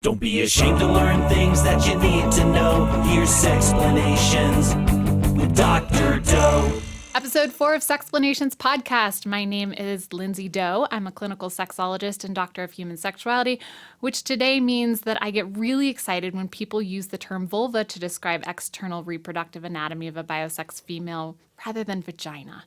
Don't be ashamed to learn things that you need to know. Here's Sexplanations with Dr. Doe. Episode 4 of Sexplanations podcast. My name is Lindsay Doe. I'm a clinical sexologist and doctor of human sexuality, which today means that I get really excited when people use the term vulva to describe external reproductive anatomy of a biosex female rather than vagina.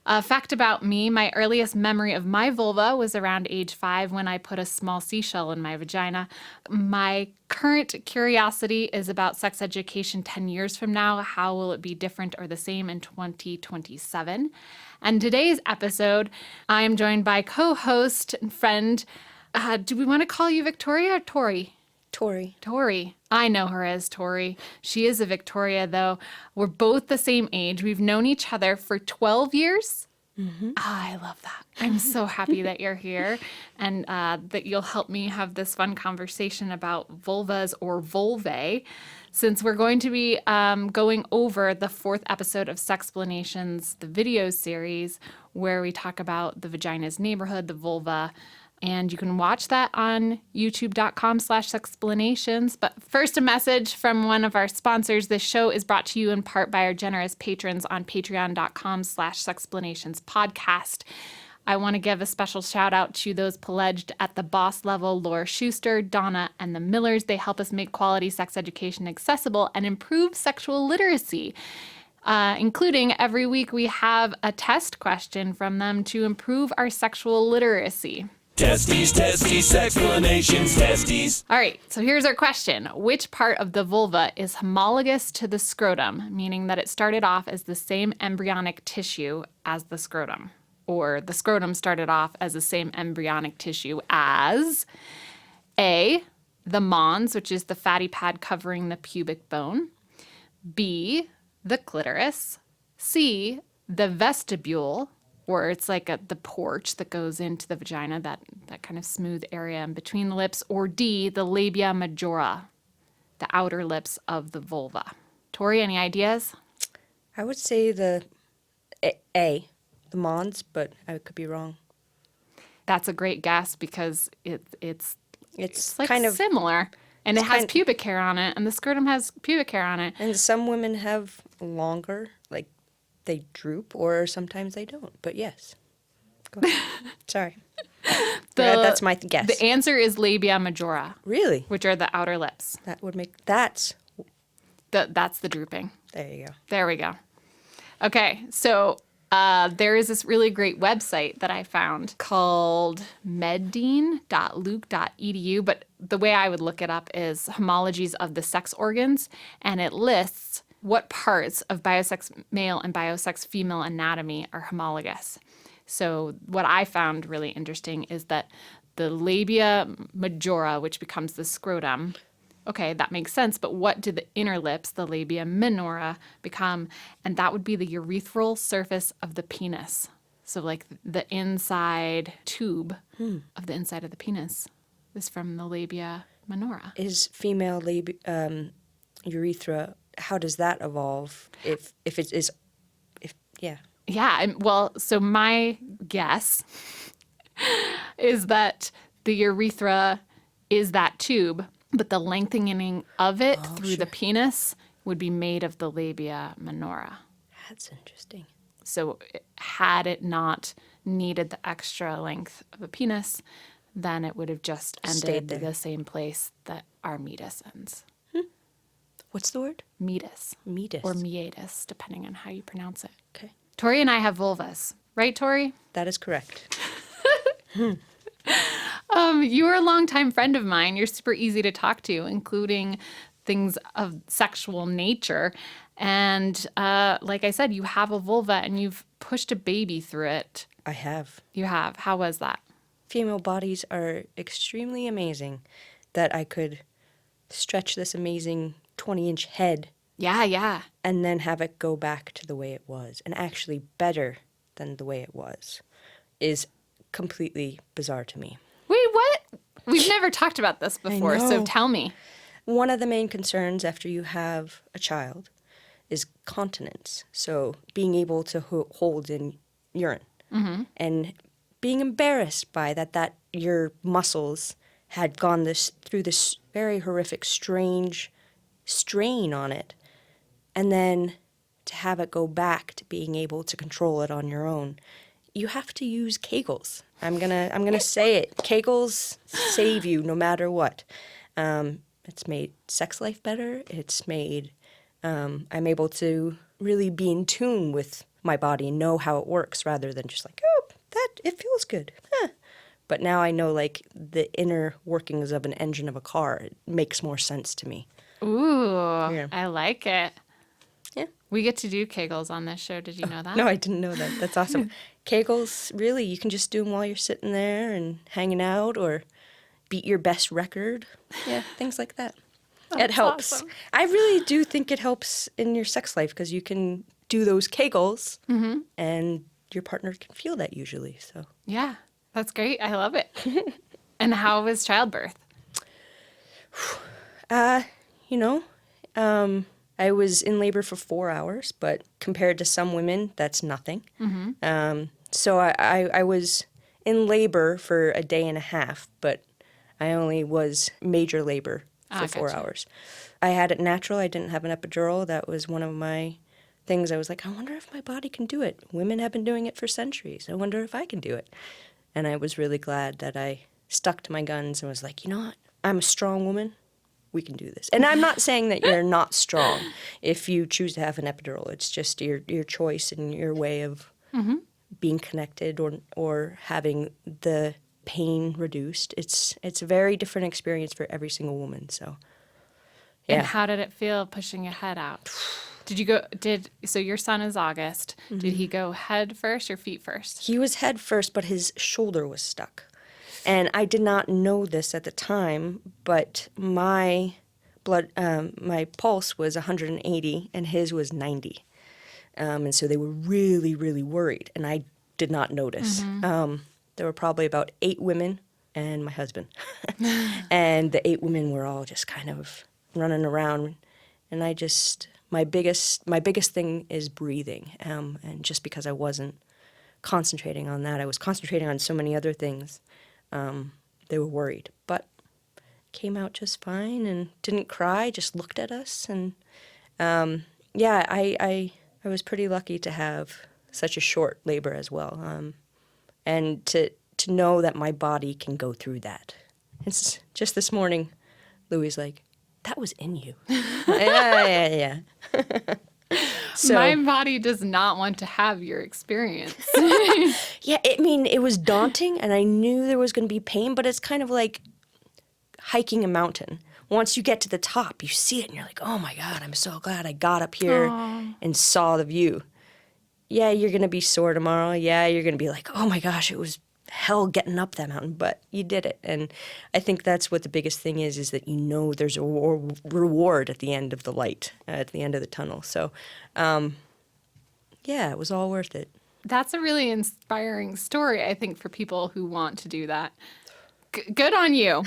A fact about me, my earliest memory of my vulva was around age 5 when I put a small seashell in my vagina. My current curiosity is about sex education 10 years from now. How will it be different or the same in 2027? And today's episode, I am joined by co-host and friend, do we want to call you Victoria or Tori? Tori. I know her as Tori. She is a Victoria, though. We're both the same age. We've known each other for 12 years. Mm-hmm. I love that. I'm so happy that you're here and that you'll help me have this fun conversation about vulvas or vulvae, since we're going to be going over the 4th episode of Sexplanations, the video series, where we talk about the vagina's neighborhood, the vulva. And you can watch that on youtube.com/sexplanations. But first, a message from one of our sponsors. This show is brought to you in part by our generous patrons on patreon.com/sexplanations podcast. I want to give a special shout out to those pledged at the boss level, Laura Schuster, Donna, and the Millers. They help us make quality sex education accessible and improve sexual literacy. Including every week we have a test question from them to improve our sexual literacy. Testes, Sexplanations, testes. All right, so here's our question. Which part of the vulva is homologous to the scrotum, meaning that it started off as the same embryonic tissue as the scrotum? Or the scrotum started off as the same embryonic tissue as A, the mons, which is the fatty pad covering the pubic bone, B, the clitoris, C, the vestibule, or it's like the porch that goes into the vagina, that kind of smooth area in between the lips, or D, the labia majora, the outer lips of the vulva. Tori, any ideas? I would say the A, the mons, but I could be wrong. That's a great guess because it's like kind of similar, and it has pubic hair on it, and the scrotum has pubic hair on it. And some women have longer, like they droop, or sometimes they don't. But yes, go ahead. Sorry, that's my guess. The answer is labia majora. Really? Which are the outer lips. That would make that's the drooping. There you go. There we go. Okay, so there is this really great website that I found called meddine.luke.edu, but the way I would look it up is homologies of the sex organs, and it lists what parts of biosex male and biosex female anatomy are homologous. So what I found really interesting is that the labia majora, which becomes the scrotum, okay, that makes sense, but what do the inner lips, the labia minora, become? And that would be the urethral surface of the penis. So like the inside tube of the inside of the penis is from the labia minora. Is female urethra, how does that evolve if it is, yeah. Yeah, well, so my guess is that the urethra is that tube, but the lengthening of it through the penis would be made of the labia minora. That's interesting. So had it not needed the extra length of a penis, then it would have just ended the same place that our meatus ends. What's the word? Meatus. Meatus. Or meatus, depending on how you pronounce it. Okay. Tori and I have vulvas. Right, Tori? That is correct. You are a longtime friend of mine. You're super easy to talk to, including things of sexual nature. And like I said, you have a vulva and you've pushed a baby through it. I have. You have. How was that? Female bodies are extremely amazing that I could stretch this amazing 20-inch head. Yeah. And then have it go back to the way it was, and actually better than the way it was, is completely bizarre to me. Wait, what? We've never talked about this before, so tell me. One of the main concerns after you have a child is continence. So being able to hold in urine and being embarrassed by that your muscles had gone through this very horrific, strange strain on it, and then to have it go back to being able to control it on your own, you have to use kegels. I'm gonna say it. Kegels save you no matter what. It's made sex life better. It's made I'm able to really be in tune with my body and know how it works rather than just like, oh, it feels good. Huh. But now I know like the inner workings of an engine of a car. It makes more sense to me. Ooh, Yeah. I like it. Yeah. We get to do kegels on this show. Did you know that? No, I didn't know that. That's awesome. Kegels, really, you can just do them while you're sitting there and hanging out or beat your best record. Yeah, things like that. It helps. awesome. I really do think it helps in your sex life because you can do those kegels and your partner can feel that usually. So Yeah, that's great. I love it. And how was childbirth? I was in labor for 4 hours, but compared to some women, that's nothing. So I was in labor for a day and a half, but I only was major labor for 4 gotcha. hours. I had it natural. I didn't have an epidural. That was one of my things. I was like, I wonder if my body can do it. Women have been doing it for centuries. I wonder if I can do it. And I was really glad that I stuck to my guns and was like, you know what? I'm a strong woman. We can do this. And I'm not saying that you're not strong if you choose to have an epidural. It's just your choice and your way of being connected or having the pain reduced. It's a very different experience for every single woman. So, yeah. And how did it feel pushing your head out? So your son is August. Did he go head first or feet first? He was head first, but his shoulder was stuck. And I did not know this at the time, but my my pulse was 180 and his was 90. And so they were really, really worried. And I did not notice. There were probably about 8 women and my husband. And the 8 women were all just kind of running around. And my biggest thing is breathing. And just because I wasn't concentrating on that, I was concentrating on so many other things. They were worried, but came out just fine and didn't cry, just looked at us. And I was pretty lucky to have such a short labor as well. And to know that my body can go through that. It's just this morning, Louie's like, that was in you. Yeah. So, My body does not want to have your experience. yeah, it was daunting, and I knew there was going to be pain, but it's kind of like hiking a mountain. Once you get to the top, you see it, and you're like, oh, my God, I'm so glad I got up here and saw the view. Yeah, you're going to be sore tomorrow. Yeah, you're going to be like, oh, my gosh, it was hell getting up that mountain, but you did it. And I think that's what the biggest thing is that you know there's a reward at the end of the light, at the end of the tunnel. So, yeah, it was all worth it. That's a really inspiring story, I think, for people who want to do that. Good on you.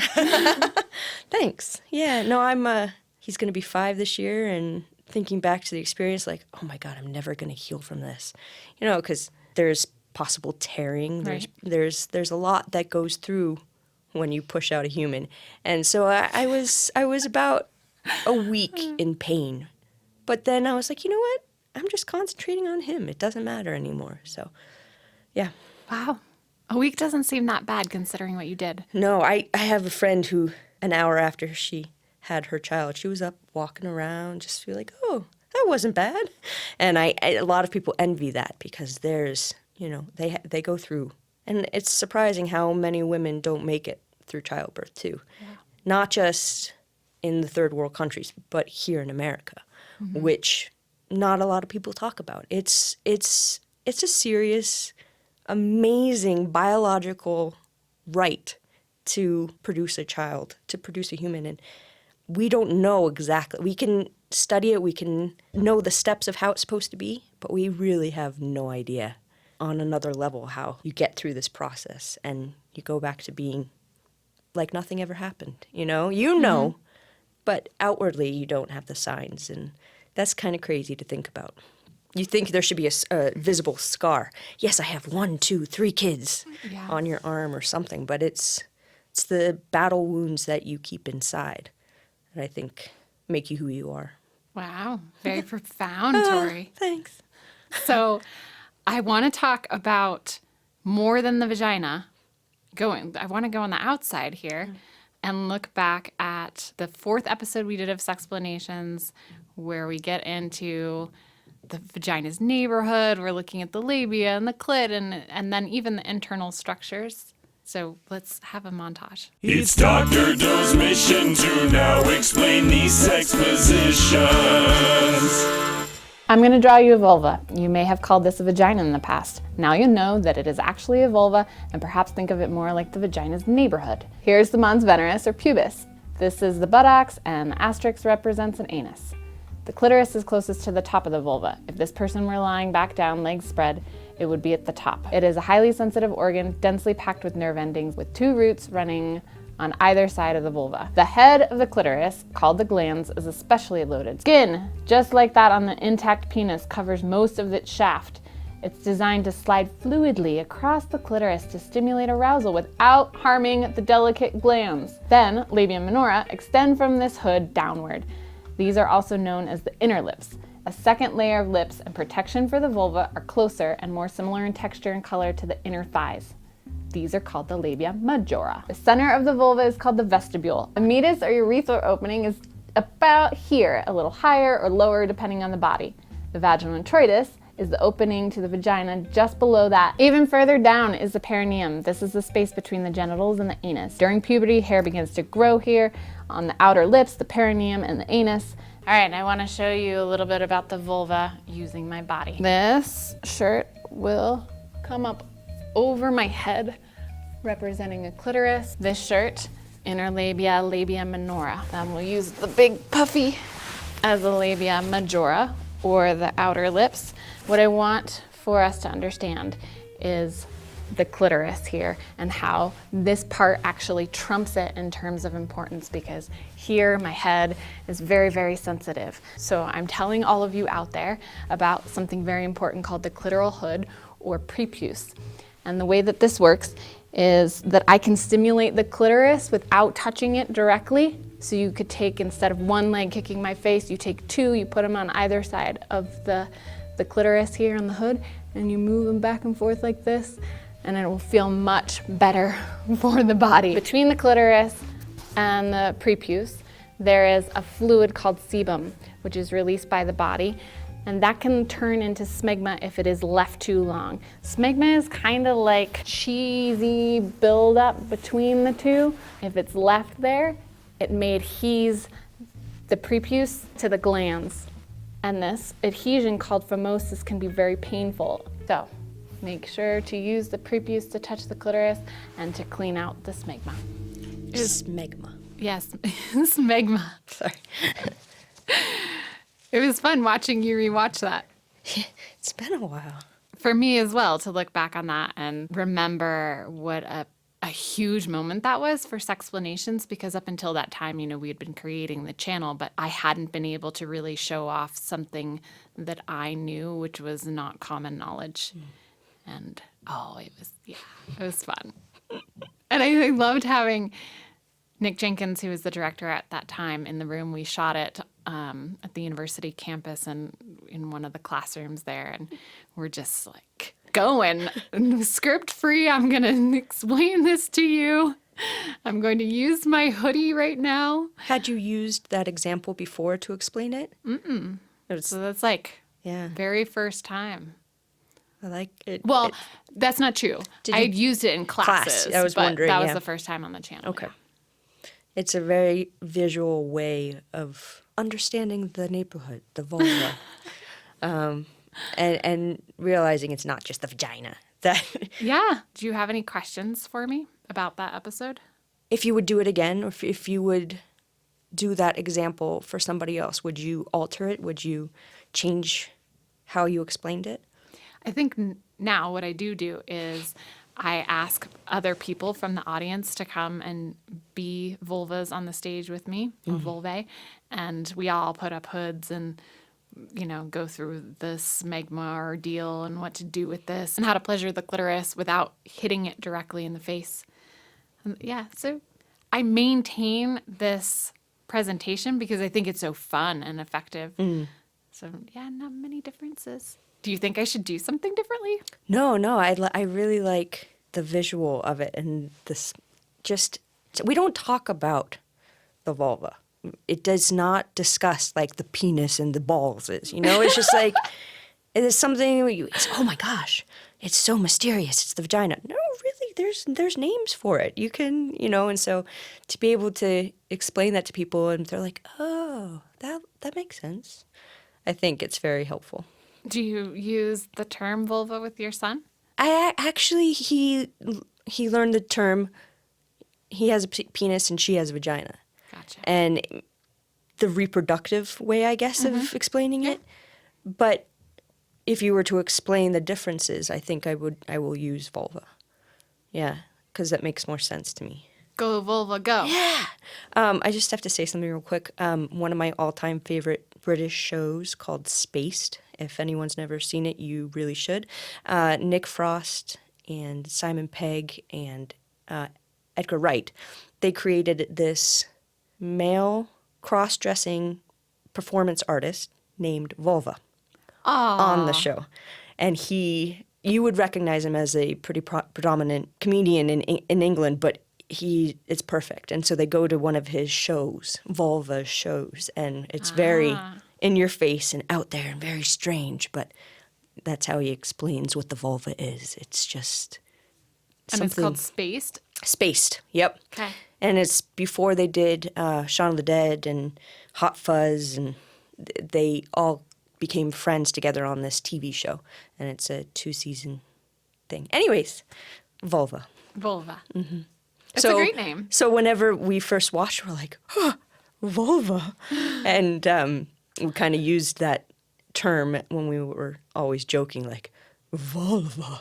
Thanks. Yeah, no, he's going to be 5 this year, and thinking back to the experience, like, oh my God, I'm never going to heal from this. You know, because there's possible tearing. Right. There's a lot that goes through when you push out a human. And so I was about a week in pain. But then I was like, you know what? I'm just concentrating on him. It doesn't matter anymore. So, yeah. Wow. A week doesn't seem that bad considering what you did. No, I have a friend who, an hour after she had her child, she was up walking around, just feel like, oh, that wasn't bad. And a lot of people envy that because there's, you know, they go through. And it's surprising how many women don't make it through childbirth, too. Yeah. Not just in the third world countries, but here in America, which not a lot of people talk about. It's a serious, amazing biological right to produce a child, to produce a human. And we don't know exactly. We can study it. We can know the steps of how it's supposed to be, but we really have no idea on another level how you get through this process and you go back to being like nothing ever happened. You know, but outwardly you don't have the signs, and that's kind of crazy to think about. You think there should be a visible scar. Yes, I have 1, 2, 3 kids on your arm or something, but it's It's the battle wounds that you keep inside that I think make you who you are. Wow, very profound, Tori. Thanks. So I want to talk about more than the vagina. I want to go on the outside here and look back at the 4th episode we did of Sexplanations, where we get into the vagina's neighborhood. We're looking at the labia and the clit and then even the internal structures. So let's have a montage. It's Dr. Doe's mission to now explain these sex positions. I'm going to draw you a vulva. You may have called this a vagina in the past. Now you know that it is actually a vulva, and perhaps think of it more like the vagina's neighborhood. Here's the mons veneris or pubis. This is the buttocks, and the asterisk represents an anus. The clitoris is closest to the top of the vulva. If this person were lying back down, legs spread, it would be at the top. It is a highly sensitive organ, densely packed with nerve endings, with 2 roots running on either side of the vulva. The head of the clitoris, called the glans, is especially loaded. Skin, just like that on the intact penis, covers most of its shaft. It's designed to slide fluidly across the clitoris to stimulate arousal without harming the delicate glans. Then, labia minora extend from this hood downward. These are also known as the inner lips. A second layer of lips and protection for the vulva are closer and more similar in texture and color to the inner thighs. These are called the labia majora. The center of the vulva is called the vestibule. The meatus or urethral opening is about here, a little higher or lower depending on the body. The vaginal introitus is the opening to the vagina just below that. Even further down is the perineum. This is the space between the genitals and the anus. During puberty, hair begins to grow here on the outer lips, the perineum, and the anus. All right, I want to show you a little bit about the vulva using my body. This shirt will come up over my head, representing a clitoris. This shirt, inner labia, labia minora. Then we'll use the big puffy as the labia majora, or the outer lips. What I want for us to understand is the clitoris here and how this part actually trumps it in terms of importance, because here my head is very, very sensitive. So I'm telling all of you out there about something very important called the clitoral hood or prepuce. And the way that this works is that I can stimulate the clitoris without touching it directly. So you could take, instead of one leg kicking my face, you take 2, you put them on either side of the clitoris here on the hood, and you move them back and forth like this, and it will feel much better for the body. Between the clitoris and the prepuce, there is a fluid called sebum, which is released by the body, and that can turn into smegma if it is left too long. Smegma is kind of like cheesy buildup between the two. If it's left there, it may adhese the prepuce to the glans. And this adhesion, called phimosis, can be very painful. So make sure to use the prepuce to touch the clitoris and to clean out the smegma. Smegma. Yes, smegma. Sorry. It was fun watching you rewatch that. It's been a while. For me as well, to look back on that and remember what a huge moment that was for Sexplanations, because up until that time, we had been creating the channel, but I hadn't been able to really show off something that I knew, which was not common knowledge. And it was fun. And I loved having Nick Jenkins, who was the director at that time, in the room. We shot it at the university campus and in one of the classrooms there, and we're just like going script free. I'm gonna explain this to you. I'm going to use my hoodie right now. Had you used that example before to explain it? So that's like Yeah. very first time. I like it. Well, that's not true. I had used it in classes. I was but wondering, that was yeah. the first time on the channel. Okay. Yeah. It's a very visual way of understanding the neighborhood, the vulva, and realizing it's not just the vagina. That Yeah. Do you have any questions for me about that episode? if you would do it again, or if you would do that example for somebody else, would you alter it? Would you change how you explained it? I think now what I do is I ask other people from the audience to come and be vulvas on the stage with me, or vulvae, and we all put up hoods and, go through this smegma ordeal and what to do with this and how to pleasure the clitoris without hitting it directly in the face. Yeah, so I maintain this presentation because I think it's so fun and effective. So, yeah, not many differences. Do you think I should do something differently? No, I really like the visual of it and this. Just we don't talk about the vulva. It does not discuss like the penis and the balls is. It's just like it is something it's oh my gosh, it's so mysterious. It's the vagina. No, really, there's names for it. You can and so to be able to explain that to people and they're like, oh, that makes sense. I think it's very helpful. Do you use the term vulva with your son? Actually he learned the term. He has a penis and she has a vagina. Gotcha. And the reproductive way, I guess, of explaining it. But if you were to explain the differences, I think I will use vulva. Yeah, because that makes more sense to me. Go, vulva, go. Yeah. I just have to say something real quick. One of my all-time favorite British shows called Spaced. If anyone's never seen it, you really should. Nick Frost and Simon Pegg and Edgar Wright, they created this male cross-dressing performance artist named Vulva on the show. And you would recognize him as a pretty predominant comedian in England, but it's perfect. And so they go to one of his shows, Vulva shows, and it's very in your face and out there and very strange, but that's how he explains what the vulva is. It's just And it's called Spaced? Spaced, yep. Okay. And it's before they did Shaun of the Dead and Hot Fuzz, and they all became friends together on this TV show. And it's a 2-season thing. Anyways, Vulva. Vulva. Mm-hmm. It's a great name. So whenever we first watched, we're like, vulva. And we kind of used that term when we were always joking, like, vulva.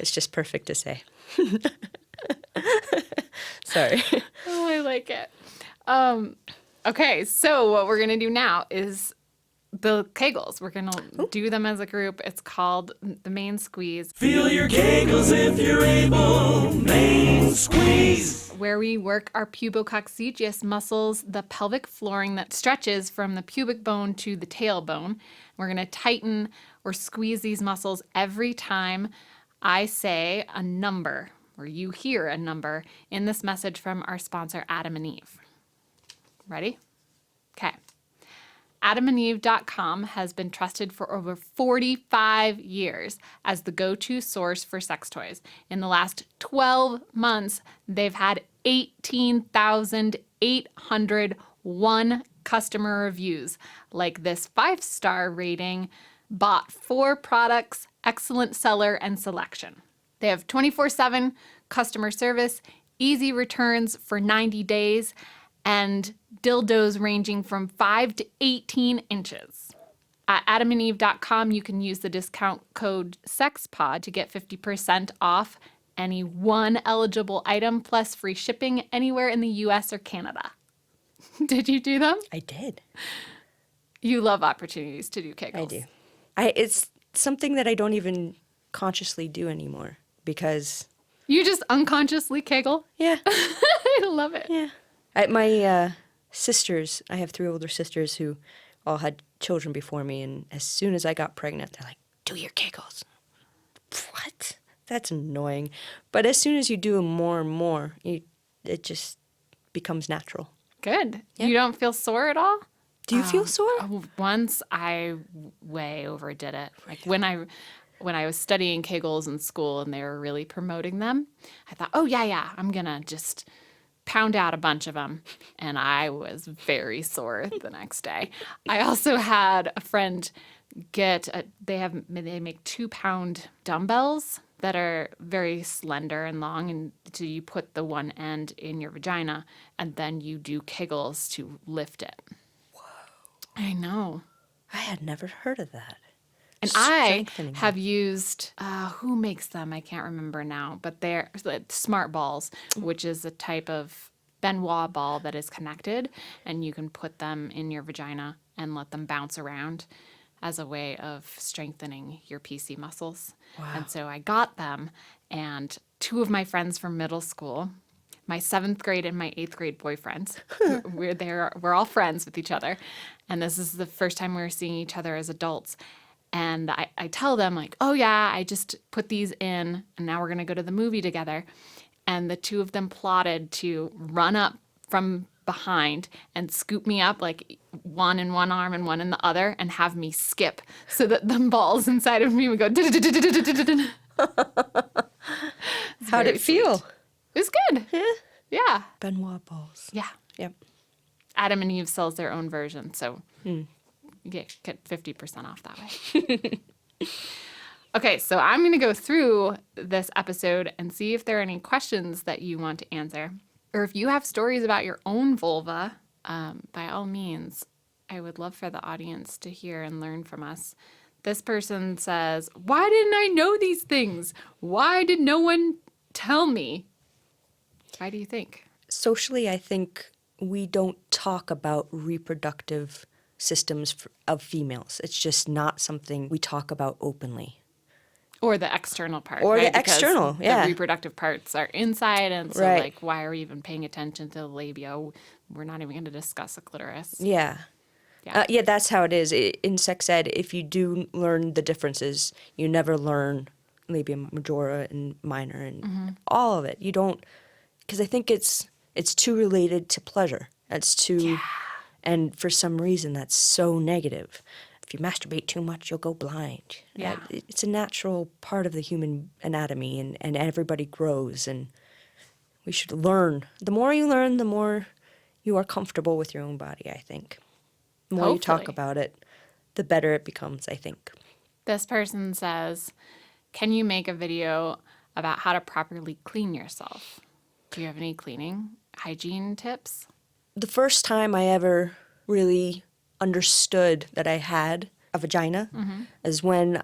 It's just perfect to say. Sorry. Oh, I like it. Okay, so what we're going to do now is the kegels. We're going to do them as a group. It's called the main squeeze. Feel your kegels if you're able. Main squeeze. Where we work our pubococcygeus muscles, the pelvic flooring that stretches from the pubic bone to the tailbone. We're going to tighten or squeeze these muscles every time I say a number, or you hear a number, in this message from our sponsor, Adam and Eve. Ready? Okay. AdamandEve.com has been trusted for over 45 years as the go-to source for sex toys. In the last 12 months, they've had 18,801 customer reviews, like this 5-star rating, bought 4 products, excellent seller and selection. They have 24/7 customer service, easy returns for 90 days, and dildos ranging from 5 to 18 inches. At adamandeve.com, you can use the discount code SEXPOD to get 50% off any one eligible item plus free shipping anywhere in the US or Canada. Did you do them? I did. You love opportunities to do kegels. I do. It's something that I don't even consciously do anymore because... You just unconsciously kegel? Yeah. I love it. Yeah. My sisters, I have 3 older sisters who all had children before me, and as soon as I got pregnant, they're like, do your kegels. What? That's annoying. But as soon as you do them more and more, it just becomes natural. Good. Yeah. You don't feel sore at all? Do you feel sore? Once I way overdid it. Like when I was studying kegels in school and they were really promoting them, I thought, oh, yeah, I'm going to just pound out a bunch of them. And I was very sore the next day. I also had a friend they make 2-pound dumbbells that are very slender and long. And so you put the one end in your vagina and then you do kegels to lift it. I know. I had never heard of that. And I have used, who makes them? I can't remember now, but they're smart balls, which is a type of Benoit ball that is connected, and you can put them in your vagina and let them bounce around as a way of strengthening your PC muscles. Wow. And so I got them, and 2 of my friends from middle school, my 7th grade and my 8th grade boyfriends. We're all friends with each other. And this is the first time we were seeing each other as adults. And I tell them, like, oh, yeah, I just put these in, and now we're going to go to the movie together. And the two of them plotted to run up from behind and scoop me up, like one in one arm and one in the other, and have me skip so that the balls inside of me would go. How'd it feel? It was good. Yeah. Yeah. Benoit balls. Yeah. Yep. Adam and Eve sells their own version, so you get 50% off that way. Okay, so I'm going to go through this episode and see if there are any questions that you want to answer. Or if you have stories about your own vulva, by all means, I would love for the audience to hear and learn from us. This person says, why didn't I know these things? Why did no one tell me? Why do you think? Socially, I think we don't talk about reproductive systems of females. It's just not something we talk about openly. Or the external part. Or right? the external, yeah. The reproductive parts are inside, and so, Right. like, why are we even paying attention to the labia? We're not even going to discuss a clitoris. Yeah. Yeah. That's how it is. In sex ed, if you do learn the differences, you never learn labia majora and minor and all of it. You don't, because I think it's too related to pleasure. It's too, and for some reason that's so negative. If you masturbate too much, you'll go blind. Yeah. It's a natural part of the human anatomy, and everybody grows, and we should learn. The more you learn, the more you are comfortable with your own body, I think. The more you talk Hopefully. about it, the better it becomes, I think. This person says, can you make a video about how to properly clean yourself? Do you have any cleaning hygiene tips? The first time I ever really understood that I had a vagina is when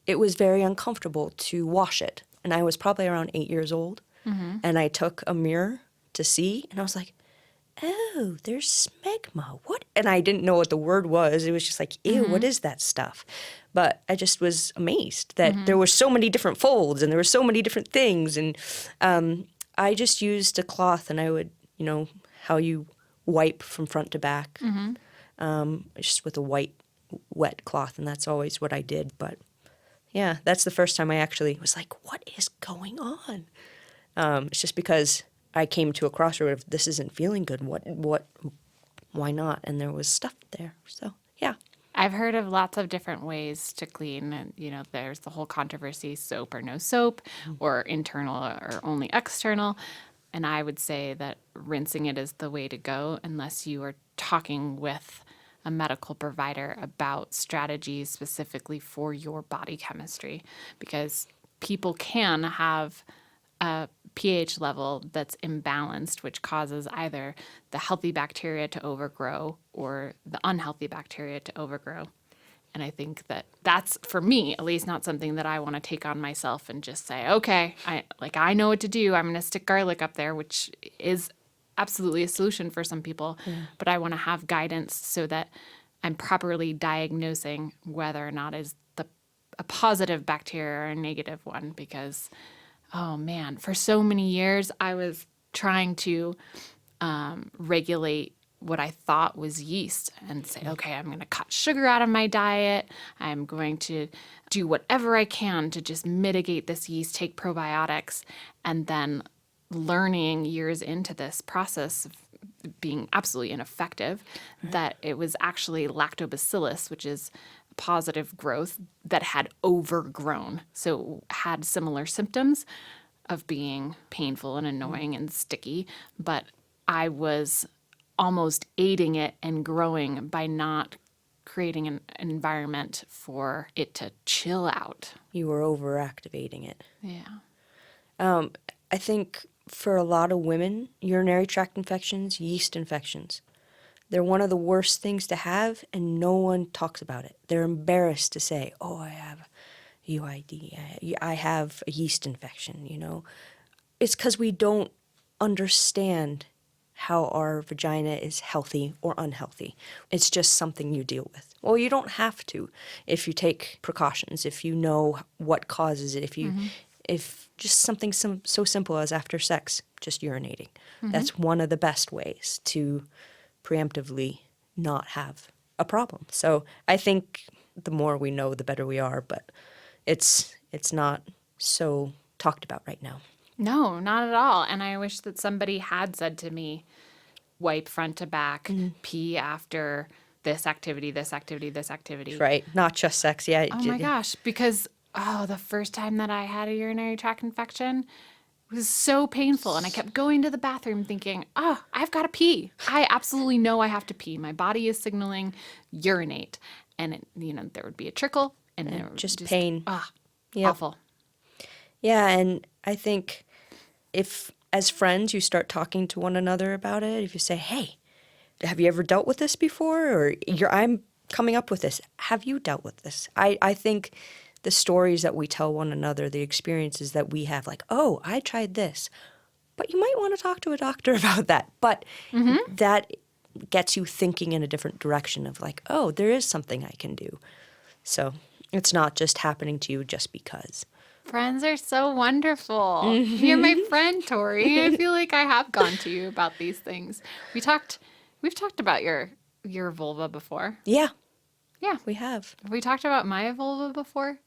it was very uncomfortable to wash it. And I was probably around 8 years old. And I took a mirror to see, and I was like, oh, there's smegma. What? And I didn't know what the word was. It was just like, ew, what is that stuff? But I just was amazed that there were so many different folds and there were so many different things. And I just used a cloth, and I would, how you wipe from front to back, just with a white, wet cloth. And that's always what I did. But yeah, that's the first time I actually was like, what is going on? It's just because I came to a crossroad of this isn't feeling good. Why not? And there was stuff there. So, yeah. I've heard of lots of different ways to clean. And, there's the whole controversy, soap or no soap, or internal or only external. And I would say that rinsing it is the way to go unless you are talking with a medical provider about strategies specifically for your body chemistry. Because people can have a pH level that's imbalanced, which causes either the healthy bacteria to overgrow or the unhealthy bacteria to overgrow. And I think that that's, for me, at least, not something that I want to take on myself and just say, okay, I know what to do. I'm going to stick garlic up there, which is absolutely a solution for some people. But I want to have guidance so that I'm properly diagnosing whether or not is a positive bacteria or a negative one, because oh man, for so many years I was trying to regulate what I thought was yeast and say, okay, I'm going to cut sugar out of my diet. I'm going to do whatever I can to just mitigate this yeast, take probiotics, and then learning years into this process of being absolutely ineffective, that it was actually lactobacillus, which is positive growth that had overgrown. So had similar symptoms of being painful and annoying and sticky, but I was almost aiding it and growing by not creating an environment for it to chill out. You were overactivating it. Yeah. I think for a lot of women, urinary tract infections, yeast infections, they're one of the worst things to have, and no one talks about it. They're embarrassed to say, oh, I have UID, I have a yeast infection, It's because we don't understand how our vagina is healthy or unhealthy. It's just something you deal with. Well, you don't have to if you take precautions, if you know what causes it, if just something so simple as after sex, just urinating. That's one of the best ways to preemptively not have a problem. So I think the more we know, the better we are, but it's not so talked about right now. No, not at all. And I wish that somebody had said to me, wipe front to back, pee after this activity, this activity, this activity. Right. Not just sex. Yeah. Oh my gosh. Because, the first time that I had a urinary tract infection was so painful. And I kept going to the bathroom thinking, I've got to pee. I absolutely know I have to pee. My body is signaling urinate. And, there would be a trickle and there would just pain. Yep. Awful. Yeah, and I think if, as friends, you start talking to one another about it, if you say, hey, have you ever dealt with this before? Or I'm coming up with this. Have you dealt with this? I think the stories that we tell one another, the experiences that we have, like, oh, I tried this, but you might want to talk to a doctor about that. But that gets you thinking in a different direction of like, oh, there is something I can do. So it's not just happening to you just because. Friends are so wonderful. You're my friend, Tori. I feel like I have gone to you about these things. We've talked about your vulva before. Yeah. Yeah. We have. Have we talked about my vulva before?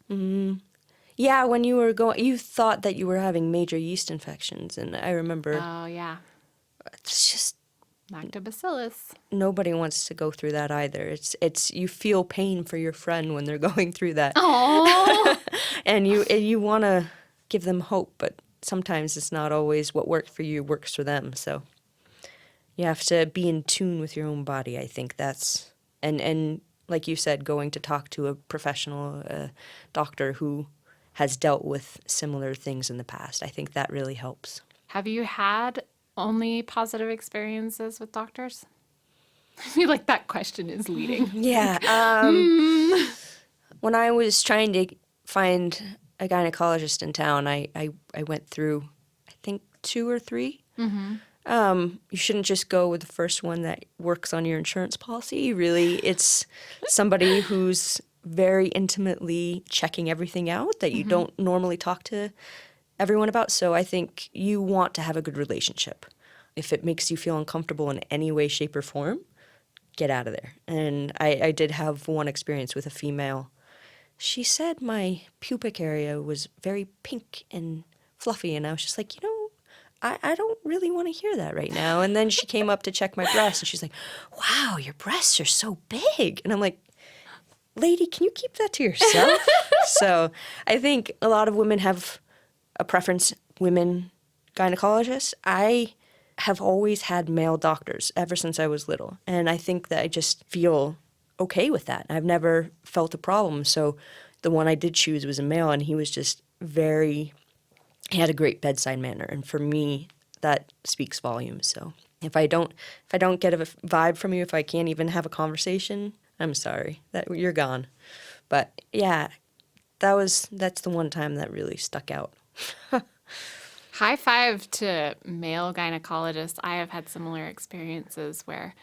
Yeah, when you were you thought that you were having major yeast infections, and I remember Oh, yeah. it's just Lactobacillus. nobody wants to go through that either. It's you feel pain for your friend when they're going through that. Oh. And you want to give them hope, but sometimes it's not always what works for you works for them. So you have to be in tune with your own body. I think that's and like you said, going to talk to a professional doctor who has dealt with similar things in the past. I think that really helps. Have you had only positive experiences with doctors? I feel like that question is leading. Yeah. When I was trying to find a gynecologist in town, I went through, I think, 2 or 3. You shouldn't just go with the first one that works on your insurance policy. Really, it's somebody who's very intimately checking everything out that you don't normally talk to everyone about. So I think you want to have a good relationship. If it makes you feel uncomfortable in any way, shape, or form, get out of there. And I did have one experience with a female. She said my pubic area was very pink and fluffy, and I was just like, I don't really want to hear that right now. And then she came up to check my breasts, and she's like, wow, your breasts are so big. And I'm like, lady, can you keep that to yourself? So I think a lot of women have a preference, women gynecologists. I have always had male doctors ever since I was little. And I think that I just feel okay with that. I've never felt a problem. So the one I did choose was a male, and he was just he had a great bedside manner. And for me, that speaks volumes. So if I don't get a vibe from you, if I can't even have a conversation, I'm sorry that you're gone. But yeah, that's the one time that really stuck out. High five to male gynecologists. I have had similar experiences where,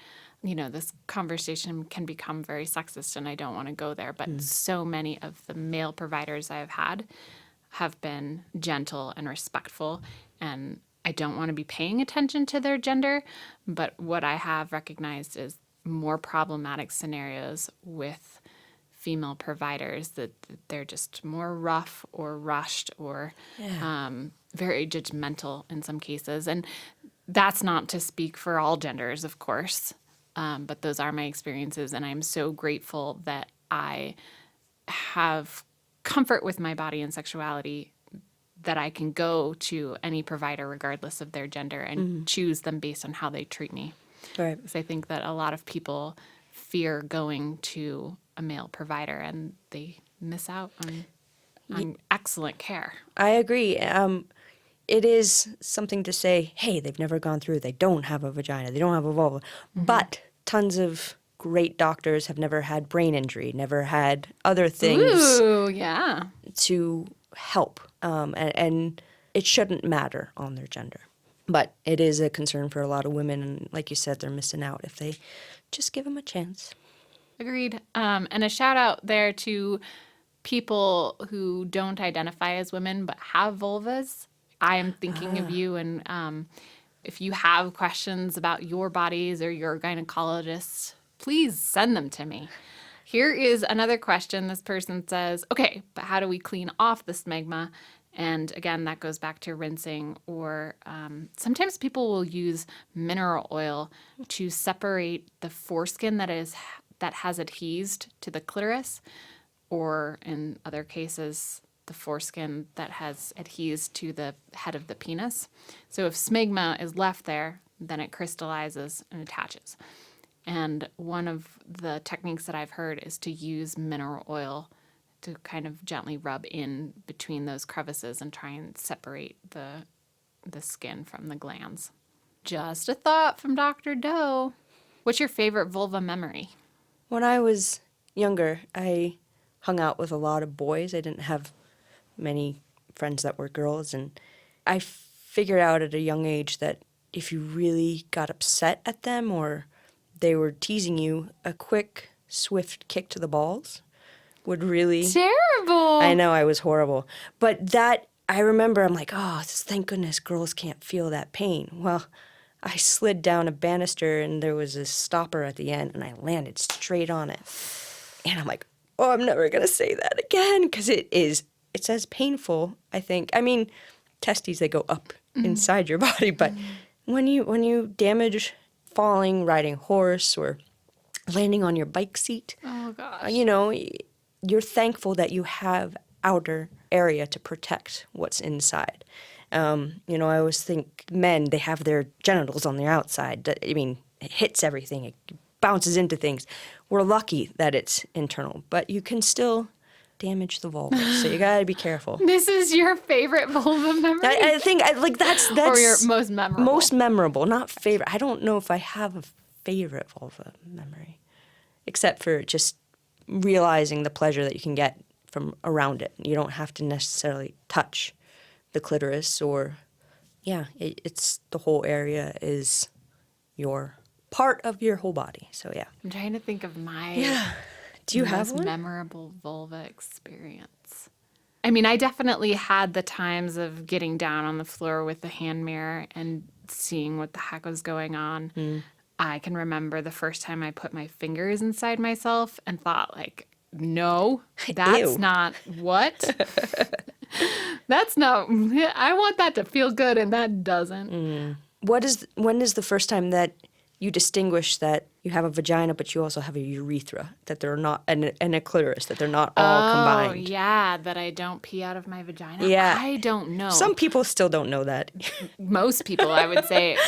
this conversation can become very sexist, and I don't want to go there. But so many of the male providers I have had have been gentle and respectful, and I don't want to be paying attention to their gender. But what I have recognized is more problematic scenarios with female providers, that they're just more rough or rushed or very judgmental in some cases. And that's not to speak for all genders, of course, but those are my experiences. And I'm so grateful that I have comfort with my body and sexuality, that I can go to any provider regardless of their gender and choose them based on how they treat me. Right. Because I think that a lot of people fear going to a male provider, and they miss out on excellent care. I agree. It is something to say, hey, they've never gone through, they don't have a vagina, they don't have a vulva. But tons of great doctors have never had brain injury, never had other things to help. And it shouldn't matter on their gender. But it is a concern for a lot of women. And like you said, they're missing out if they just give them a chance. Agreed. And a shout out there to people who don't identify as women but have vulvas. I am thinking of you, and if you have questions about your bodies or your gynecologist, please send them to me. Here is another question. This person says, okay, but how do we clean off the smegma? And again, that goes back to rinsing, or sometimes people will use mineral oil to separate the foreskin that has adhesed to the clitoris, or in other cases, the foreskin that has adhesed to the head of the penis. So if smegma is left there, then it crystallizes and attaches. And one of the techniques that I've heard is to use mineral oil to kind of gently rub in between those crevices and try and separate the skin from the glands. Just a thought from Dr. Doe. What's your favorite vulva memory? When I was younger, I hung out with a lot of boys. I didn't have many friends that were girls, and I figured out at a young age that if you really got upset at them or they were teasing you, a quick, swift kick to the balls would really... Terrible! I know, I was horrible. But that, I remember, I'm like, oh, thank goodness girls can't feel that pain. Well, I slid down a banister and there was a stopper at the end and I landed straight on it. And I'm like, oh, I'm never going to say that again, because it's as painful, I think. I mean, testes, they go up inside your body, but when you damage falling, riding a horse, or landing on your bike seat, Oh, gosh. You're thankful that you have outer area to protect what's inside. I always think men, they have their genitals on their outside. It hits everything. It bounces into things. We're lucky that it's internal, but you can still damage the vulva, so you gotta be careful. This is your favorite vulva memory? I think that's or your most memorable? Most memorable, not favorite. I don't know if I have a favorite vulva memory, except for just realizing the pleasure that you can get from around it. You don't have to necessarily touch the clitoris, or it's the whole area is your part of your whole body. So yeah. I'm trying to think of my Do you have most one? memorable vulva experience. I mean, I definitely had the times of getting down on the floor with the hand mirror and seeing what the heck was going on. I can remember the first time I put my fingers inside myself and thought, like, no, that's Ew. not what? That's not, I want that to feel good, and that doesn't. When is the first time that you distinguish that you have a vagina, but you also have a urethra, that they're not, and a clitoris, that they're not all combined? Oh, yeah, that I don't pee out of my vagina? Yeah. I don't know. Some people still don't know that. Most people, I would say.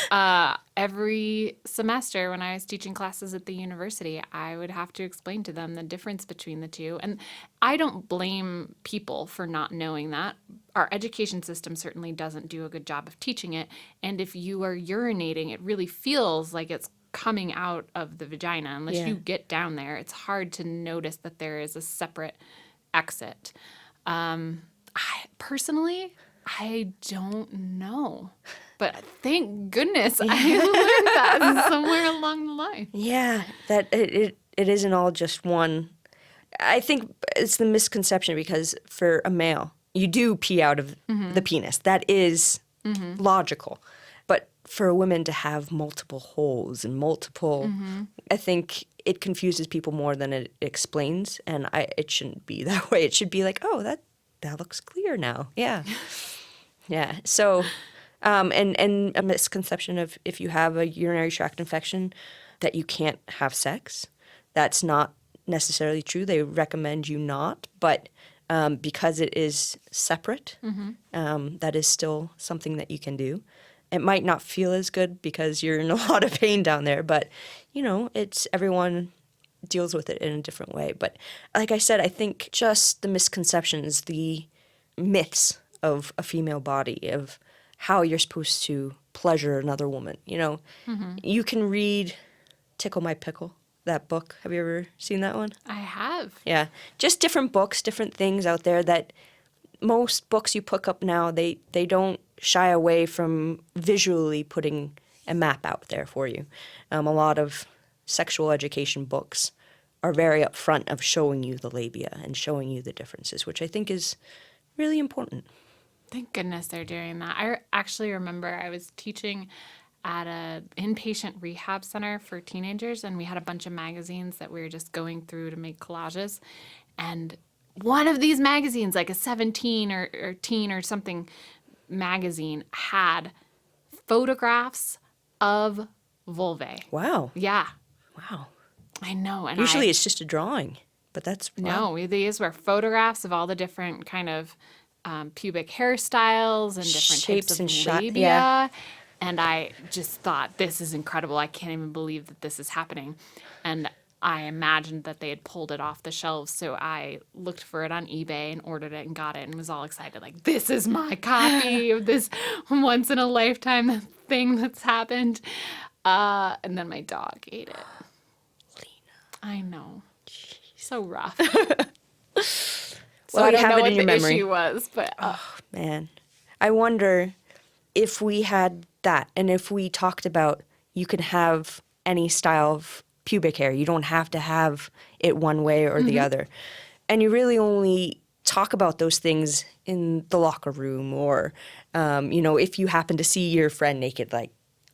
Every semester when I was teaching classes at the university, I would have to explain to them the difference between the two. And I don't blame people for not knowing that. Our education system certainly doesn't do a good job of teaching it. And if you are urinating, it really feels like it's coming out of the vagina. Unless you get down there, it's hard to notice that there is a separate exit. Personally, I don't know. But thank goodness I learned that somewhere along the line. Yeah, that it isn't all just one. I think it's the misconception, because for a male, you do pee out of the penis. That is logical. But for a woman to have multiple holes and multiple, I think it confuses people more than it explains. And it shouldn't be that way. It should be like, oh, that looks clear now. Yeah. Yeah. So... and a misconception of if you have a urinary tract infection that you can't have sex. That's not necessarily true. They recommend you not, but because it is separate, that is still something that you can do. It might not feel as good because you're in a lot of pain down there, but it's everyone deals with it in a different way. But like I said, I think just the misconceptions, the myths of a female body, of how you're supposed to pleasure another woman. You can read Tickle My Pickle, that book. Have you ever seen that one? I have. Yeah. Just different books, different things out there that most books you pick up now, they don't shy away from visually putting a map out there for you. A lot of sexual education books are very upfront of showing you the labia and showing you the differences, which I think is really important. Thank goodness they're doing that. I actually remember I was teaching at an inpatient rehab center for teenagers, and we had a bunch of magazines that we were just going through to make collages. And one of these magazines, like a 17 or teen or something magazine, had photographs of vulvae. Wow. Yeah, Wow. I know. And Usually it's just a drawing, but that's wow. no, these were photographs of all the different kind of pubic hairstyles and different Shapes types and of labia. yeah. And I just thought, this is incredible. I can't even believe that this is happening. And I imagined that they had pulled it off the shelves. So I looked for it on eBay and ordered it and got it and was all excited. Like, this is my copy of this once in a lifetime thing that's happened. And then my dog ate it. Lena. I know. So rough. Well, I you don't have know it what in your the memory. issue was, but Man, I wonder if we had that and if we talked about you can have any style of pubic hair. You don't have to have it one way or the other. And you really only talk about those things in the locker room or, if you happen to see your friend naked, like,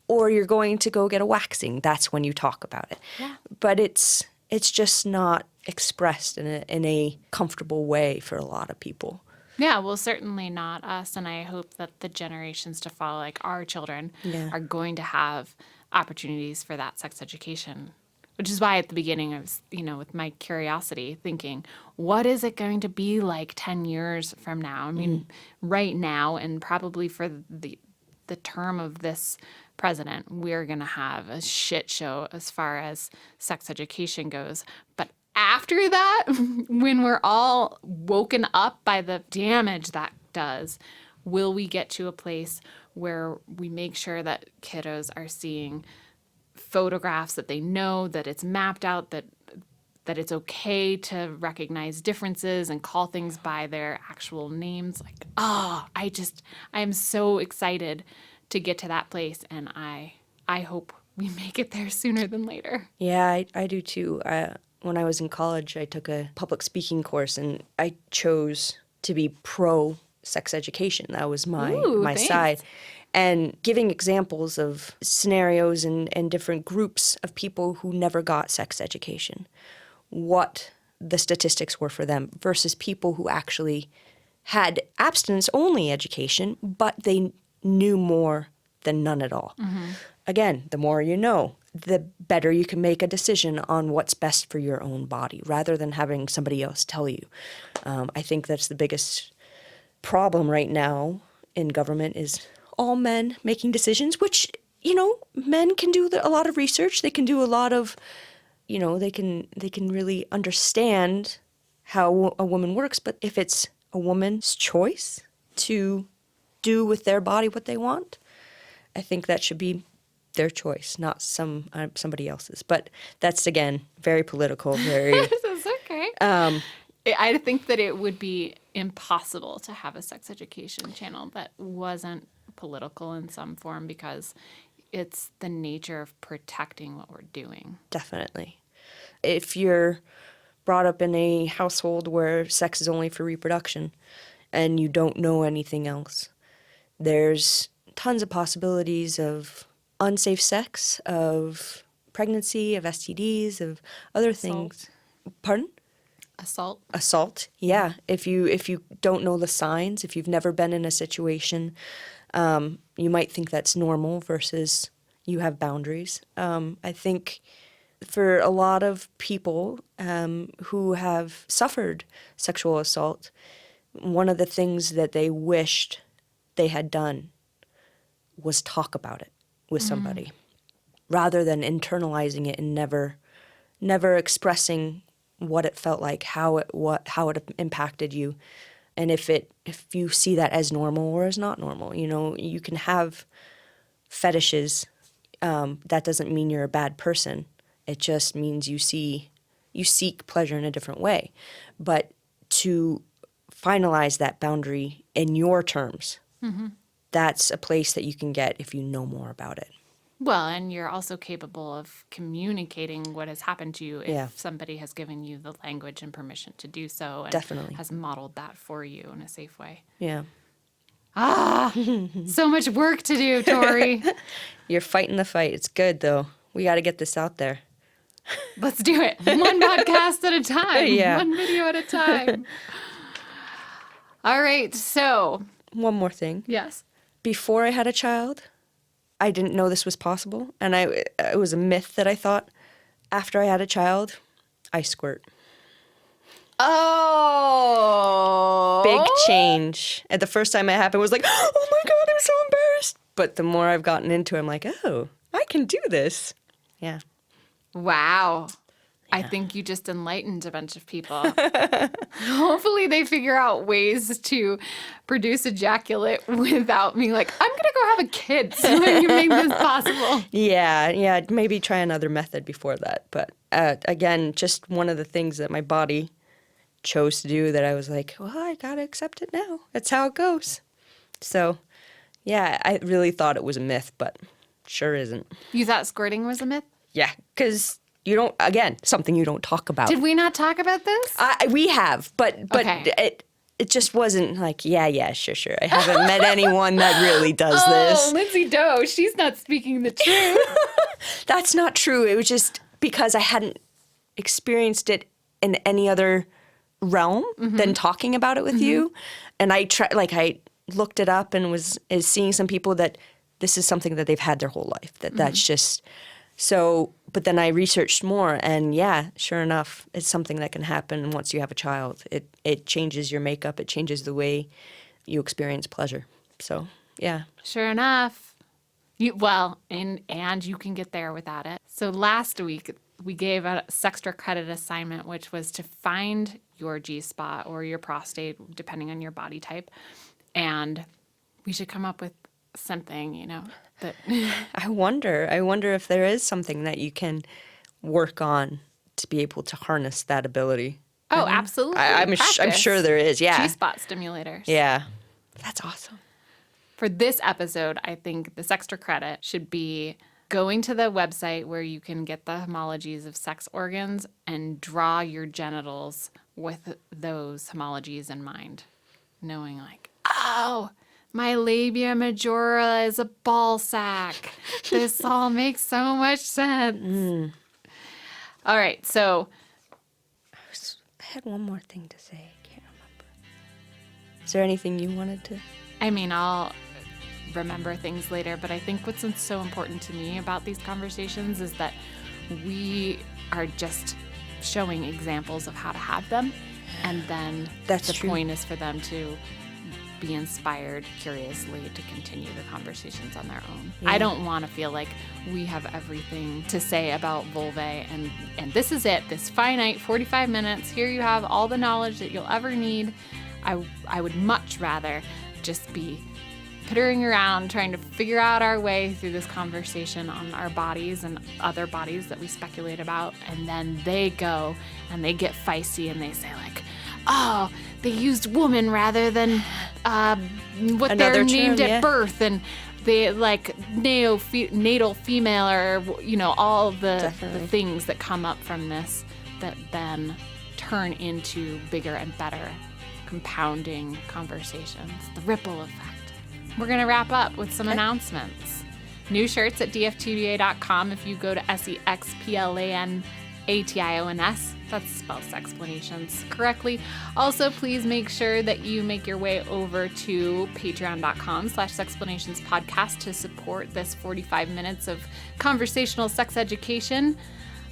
or you're going to go get a waxing, that's when you talk about it. Yeah. But it's just not expressed in a comfortable way for a lot of people. yeah, well, certainly not us. And I hope that the generations to follow, like our children, Yeah. are going to have opportunities for that sex education. Which is why at the beginning I was, with my curiosity thinking, what is it going to be like 10 years from now? I mean, right now and probably for the term of this president, we're going to have a shit show as far as sex education goes. But after that, when we're all woken up by the damage that does, will we get to a place where we make sure that kiddos are seeing photographs, that they know that it's mapped out, that it's okay to recognize differences and call things by their actual names? Like, I am so excited to get to that place, and I hope we make it there sooner than later. Yeah, I do too. When I was in college, I took a public speaking course, and I chose to be pro sex education. That was my Thanks. side. And giving examples of scenarios and different groups of people who never got sex education, what the statistics were for them versus people who actually had abstinence-only education, but they knew more than none at all. Again, the more you know, the better you can make a decision on what's best for your own body rather than having somebody else tell you. I think that's the biggest problem right now in government is all men making decisions, which, men can do a lot of research. They can do a lot of, they can really understand how a woman works. But if it's a woman's choice to do with their body what they want, I think that should be their choice, not somebody else's. But that's, again, very political, very... That's okay. I think that it would be impossible to have a sex education channel that wasn't political in some form because it's the nature of protecting what we're doing. Definitely. If you're brought up in a household where sex is only for reproduction and you don't know anything else, there's tons of possibilities of unsafe sex, of pregnancy, of STDs, of other things. Pardon? Assault, yeah. If you don't know the signs, if you've never been in a situation, you might think that's normal versus you have boundaries. I think for a lot of people who have suffered sexual assault, one of the things that they wished they had done was talk about it with somebody, rather than internalizing it and never expressing what it felt like, how it impacted you, and if you see that as normal or as not normal. You can have fetishes. That doesn't mean you're a bad person. It just means you seek pleasure in a different way. But to finalize that boundary in your terms, that's a place that you can get if you know more about it. Well, and you're also capable of communicating what has happened to you if somebody has given you the language and permission to do so and Definitely has modeled that for you in a safe way. Yeah. So much work to do, Tori. You're fighting the fight. It's good, though. We got to get this out there. Let's do it. One podcast at a time. Yeah. One video at a time. All right. So, One more thing. yes. Before I had a child, I didn't know this was possible. And it was a myth that I thought after I had a child, I squirt. Oh. Big change. And the first time it happened was like, oh my God, I'm so embarrassed. But the more I've gotten into it, I'm like, oh, I can do this. Yeah. Wow. I think you just enlightened a bunch of people. Hopefully they figure out ways to produce ejaculate without me like, I'm going to go have a kid so that you make this possible. Yeah. Maybe try another method before that. But again, just one of the things that my body chose to do that I was like, well, I got to accept it now. That's how it goes. So, yeah, I really thought it was a myth, but sure isn't. You thought squirting was a myth? Yeah, because you don't, again, something you don't talk about. Did we not talk about this? We have, but Okay. it just wasn't like, yeah, sure. I haven't met anyone that really does this. Lindsay Doe, she's not speaking the truth. That's not true. It was just because I hadn't experienced it in any other realm than talking about it with you. And I looked it up and is seeing some people that this is something that they've had their whole life. That's just so. But then I researched more, and yeah, sure enough, it's something that can happen once you have a child. It changes your makeup. It changes the way you experience pleasure. So yeah. Sure enough. And you can get there without it. So last week, we gave a Sextra credit assignment, which was to find your G-spot or your prostate, depending on your body type. And we should come up with something, that... I wonder if there is something that you can work on to be able to harness that ability. Oh, absolutely. I'm sure there is, yeah. G-spot stimulators. Yeah. That's awesome. For this episode, I think the Sextra credit should be going to the website where you can get the homologies of sex organs and draw your genitals with those homologies in mind. Knowing like, oh, my labia majora is a ball sack. This all makes so much sense. All right, so... I had one more thing to say. I can't remember. Is there anything you wanted to... I mean, I'll remember things later, but I think what's so important to me about these conversations is that we are just showing examples of how to have them, and then That's the true. point is for them to be inspired curiously to continue the conversations on their own. Yeah. I don't want to feel like we have everything to say about vulvae and this is it, this finite 45 minutes, here you have all the knowledge that you'll ever need. I would much rather just be pittering around trying to figure out our way through this conversation on our bodies and other bodies that we speculate about, and then they go and they get feisty and they say like, oh, they used woman rather than what Another they're term, named yeah. at birth, and they like natal female, or all the Definitely. things that come up from this that then turn into bigger and better compounding conversations, the ripple effect. We're going to wrap up with some announcements. New shirts at dftba.com if you go to SEXPLANATIONS. That's spelled Sexplanations correctly. Also, please make sure that you make your way over to patreon.com/Sexplanations podcast to support this 45 minutes of conversational sex education.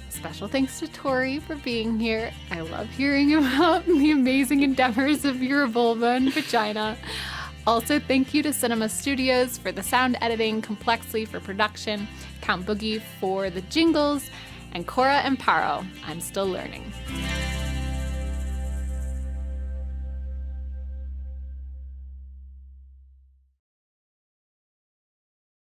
Special thanks to Tori for being here. I love hearing about the amazing endeavors of your vulva and vagina. Also, thank you to Cinema Studios for the sound editing, Complexly for production, Count Boogie for the jingles, and Ancora Imparo. I'm still learning.